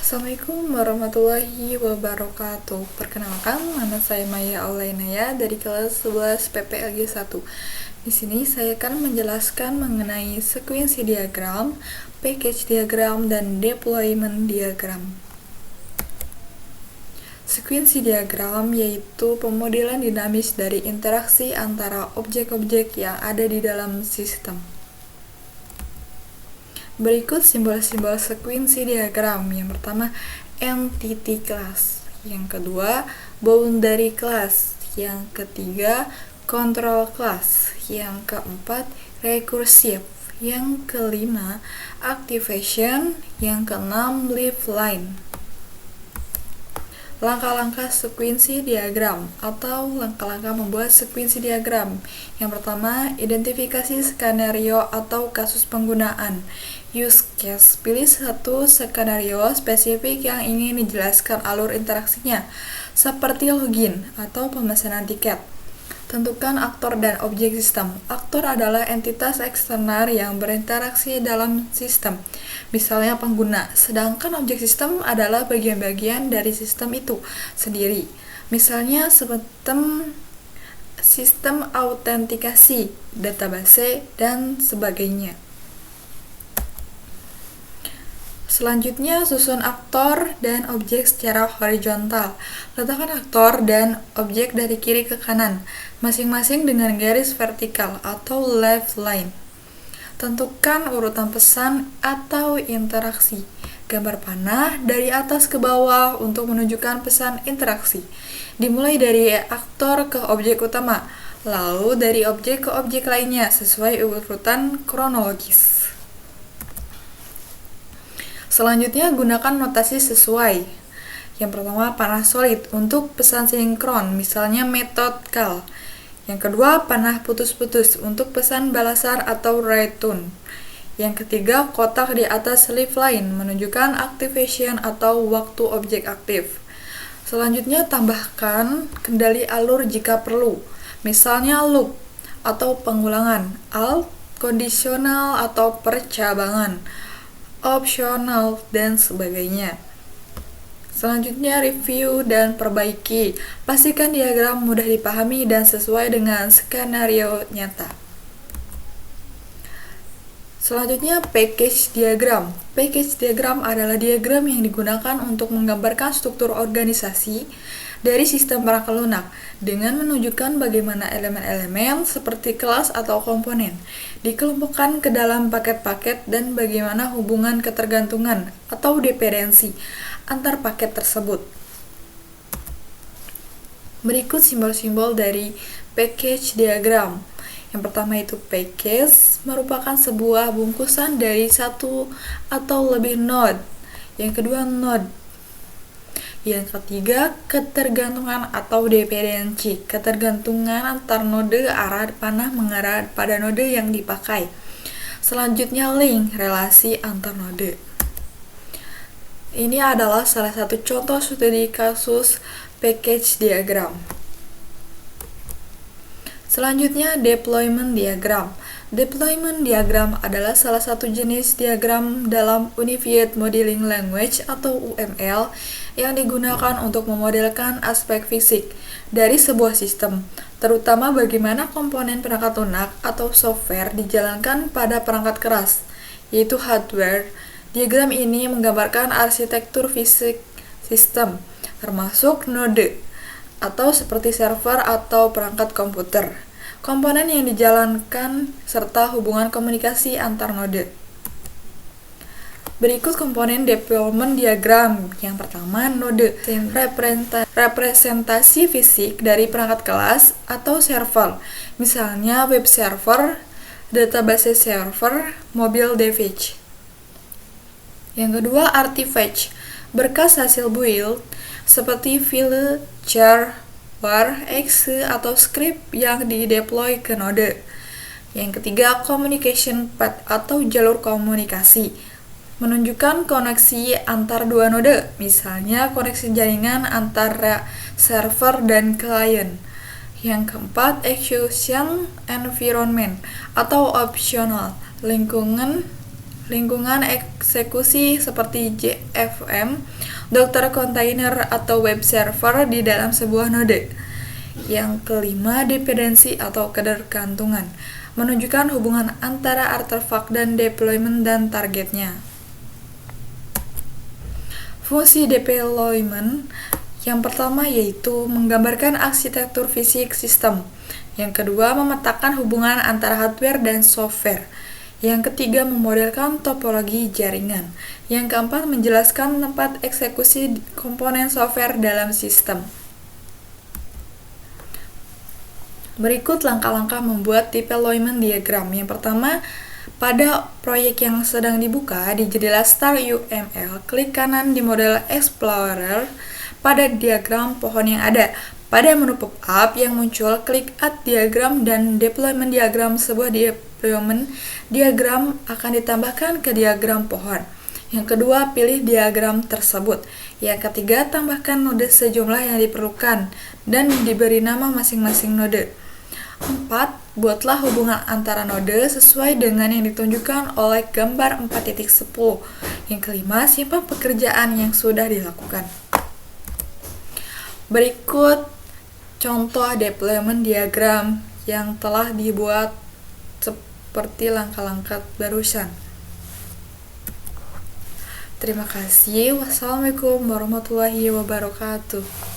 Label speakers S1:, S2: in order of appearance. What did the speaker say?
S1: Assalamualaikum warahmatullahi wabarakatuh. Perkenalkan, nama saya Maya Aulainaya dari kelas 11 PPLG 1. Di sini saya akan menjelaskan mengenai sekuensi diagram, package diagram, dan deployment diagram. Sekuensi diagram yaitu pemodelan dinamis dari interaksi antara objek-objek yang ada di dalam sistem. Berikut simbol-simbol sekuensi diagram. Yang pertama, entity class. Yang kedua, boundary class. Yang ketiga, control class. Yang keempat, recursive. Yang kelima, activation. Yang keenam, leaf line. Langkah-langkah sekuensi diagram atau langkah-langkah membuat sekuensi diagram. Yang pertama, identifikasi skenario atau kasus penggunaan. Use case. Pilih satu skenario spesifik yang ingin dijelaskan alur interaksinya, seperti login atau pemesanan tiket. Tentukan aktor dan objek sistem. Aktor adalah entitas eksternal yang berinteraksi dalam sistem, misalnya pengguna, sedangkan objek sistem adalah bagian-bagian dari sistem itu sendiri, misalnya sistem autentikasi, database, dan sebagainya. Selanjutnya, susun aktor dan objek secara horizontal. Letakkan aktor dan objek dari kiri ke kanan, masing-masing dengan garis vertikal atau left line. Tentukan urutan pesan atau interaksi. Gambar panah dari atas ke bawah untuk menunjukkan pesan interaksi. Dimulai dari aktor ke objek utama, lalu dari objek ke objek lainnya sesuai urutan kronologis. Selanjutnya, gunakan notasi sesuai. Yang pertama, panah solid untuk pesan sinkron, misalnya metode call. Yang kedua, panah putus-putus untuk pesan balasar atau return. Yang ketiga, kotak di atas leaf line menunjukkan activation atau waktu objek aktif. Selanjutnya, tambahkan kendali alur jika perlu, misalnya loop atau pengulangan, alt, kondisional atau percabangan, opsional, dan sebagainya. Selanjutnya, review dan perbaiki. Pastikan diagram mudah dipahami dan sesuai dengan skenario nyata. Selanjutnya, package diagram. Package diagram adalah diagram yang digunakan untuk menggambarkan struktur organisasi dari sistem perangkat lunak dengan menunjukkan bagaimana elemen-elemen seperti kelas atau komponen dikelompokkan ke dalam paket-paket dan bagaimana hubungan ketergantungan atau dependensi antar paket tersebut. Berikut simbol-simbol dari package diagram. Yang pertama itu package merupakan sebuah bungkusan dari satu atau lebih node. Yang kedua node. Yang ketiga, ketergantungan atau dependensi, ketergantungan antar node arah panah mengarah pada node yang dipakai. Selanjutnya, link, relasi antar node. Ini adalah salah satu contoh studi kasus package diagram. Selanjutnya, deployment diagram. Deployment diagram adalah salah satu jenis diagram dalam Unified Modeling Language atau UML yang digunakan untuk memodelkan aspek fisik dari sebuah sistem, terutama bagaimana komponen perangkat lunak atau software dijalankan pada perangkat keras, yaitu hardware. Diagram ini menggambarkan arsitektur fisik sistem, termasuk node, atau seperti server atau perangkat komputer, komponen yang dijalankan, serta hubungan komunikasi antar node. Berikut komponen deployment diagram. Yang pertama, node, representasi fisik dari perangkat kelas atau server, misalnya web server, database server, mobile device. Yang kedua, artifact, berkas hasil build, seperti file, char, var, exe, atau script yang dideploy ke node. Yang ketiga, communication path atau jalur komunikasi, menunjukkan koneksi antar dua node, misalnya koneksi jaringan antara server dan klien. Yang keempat, execution environment atau optional, lingkungan lingkungan eksekusi seperti JVM, Docker container atau web server di dalam sebuah node. Yang kelima, dependensi atau ketergantungan, menunjukkan hubungan antara artefak dan deployment dan targetnya. Fungsi deployment yang pertama yaitu menggambarkan arsitektur fisik sistem. Yang kedua, memetakan hubungan antara hardware dan software. Yang ketiga, memodelkan topologi jaringan. Yang keempat, menjelaskan tempat eksekusi komponen software dalam sistem. Berikut langkah-langkah membuat deployment diagram. Yang pertama, pada proyek yang sedang dibuka di jendela Start UML, klik kanan di model Explorer pada diagram pohon yang ada. Pada menu pop-up yang muncul, klik Add Diagram dan Deployment Diagram. Sebuah deployment diagram akan ditambahkan ke diagram pohon. Yang kedua, pilih diagram tersebut. Yang ketiga, tambahkan node sejumlah yang diperlukan dan diberi nama masing-masing node. 4. Buatlah hubungan antara node sesuai dengan yang ditunjukkan oleh gambar 4.10. Yang kelima, simpan pekerjaan yang sudah dilakukan. Berikut contoh deployment diagram yang telah dibuat seperti langkah-langkah barusan. Terima kasih. Wassalamualaikum warahmatullahi wabarakatuh.